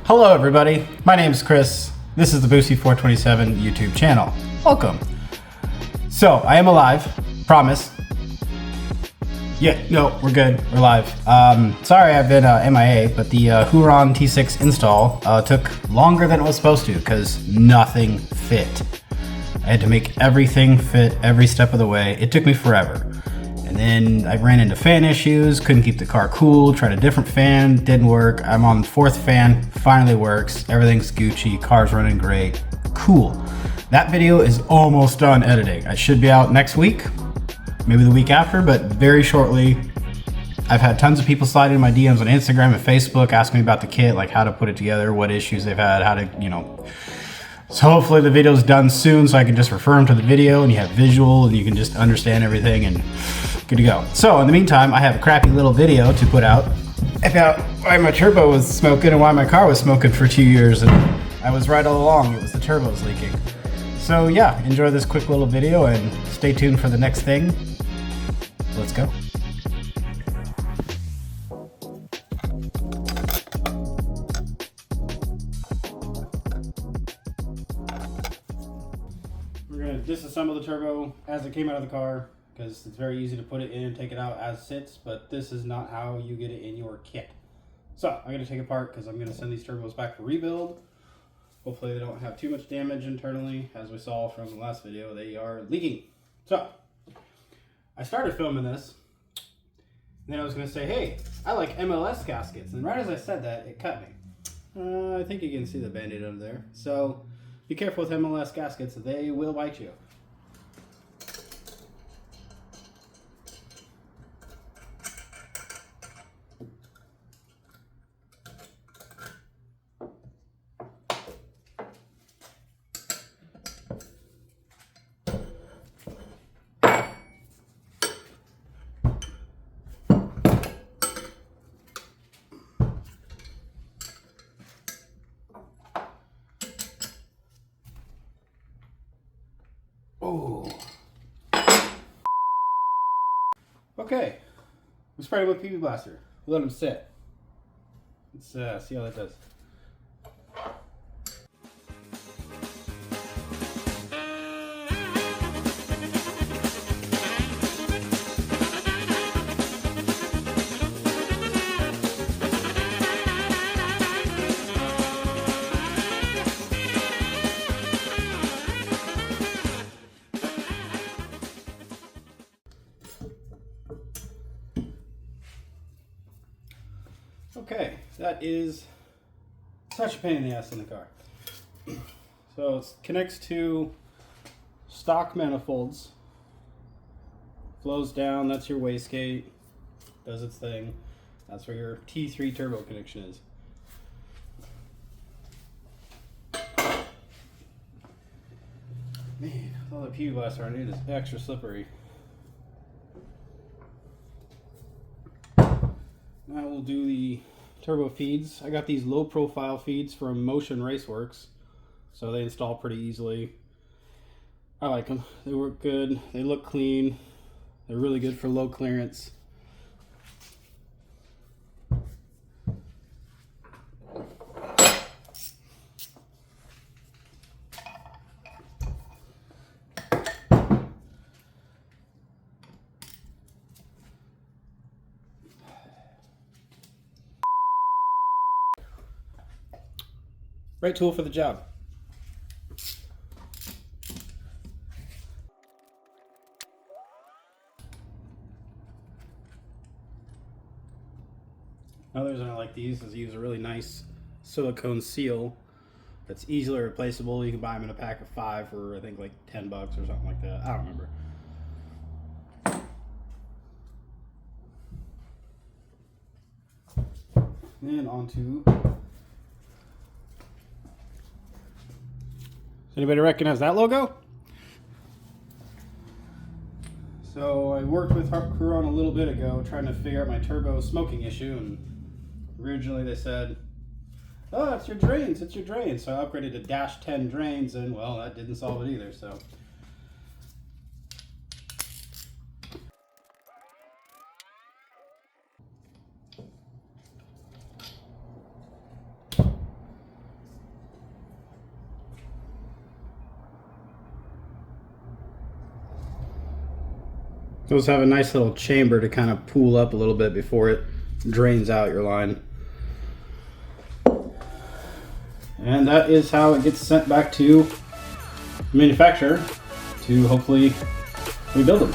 Hello everybody, my name is Chris. This is the Boosty427 YouTube channel. Welcome. So, I am alive, promise. Yeah, no, we're good, we're live. Sorry I've been MIA, but the Huron T6 install took longer than it was supposed to because nothing fit. I had to make everything fit every step of the way. It took me forever. And then I ran into fan issues, couldn't keep the car cool, tried a different fan, didn't work. I'm on the fourth fan, finally works. Everything's Gucci, car's running great, cool. That video is almost done editing. I should be out next week, maybe the week after, but very shortly. I've had tons of people slide in my DMs on Instagram and Facebook asking me about the kit, like how to put it together, what issues they've had, how to, So hopefully the video's done soon so I can just refer them to the video and you have visual and you can just understand everything and good to go. So in the meantime, I have a crappy little video to put out about why my turbo was smoking and why my car was smoking for 2 years, and I was right all along, it was the turbos leaking. So yeah, enjoy this quick little video and stay tuned for the next thing. Let's go. We're going to disassemble the turbo as it came out of the car because it's very easy to put it in and take it out as sits, but this is not how you get it in your kit. So I'm going to take it apart because I'm going to send these turbos back for rebuild. Hopefully they don't have too much damage internally. As we saw from the last video, they are leaking. So I started filming this, and then I was going to say, hey, I like MLS gaskets. And right as I said that, it cut me. I think you can see the Band-Aid under there. So be careful with MLS gaskets, they will bite you. Oh. Okay, we sprayed him with PB Blaster. Let him sit. Let's see how that does. Okay, that is such a pain in the ass in the car. So it connects to stock manifolds, flows down, that's your wastegate, does its thing. That's where your T3 turbo connection is. Man, all the PB Blaster on it is extra slippery. Now we'll do the turbo feeds. I got these low profile feeds from Motion Raceworks, so they install pretty easily. I like them. They work good. They look clean. They're really good for low clearance. Right tool for the job. Another reason I like these is use a really nice silicone seal that's easily replaceable. You can buy them in a pack of 5 for I think like $10 or something like that. I don't remember. Then onto. Anybody recognize that logo? So I worked with Huron a little bit ago trying to figure out my turbo smoking issue, and originally they said, oh, it's your drains, it's your drains. So I upgraded to -10 drains, and well, that didn't solve it either. So Those have a nice little chamber to kind of pool up a little bit before it drains out your line. And that is how it gets sent back to the manufacturer to hopefully rebuild them.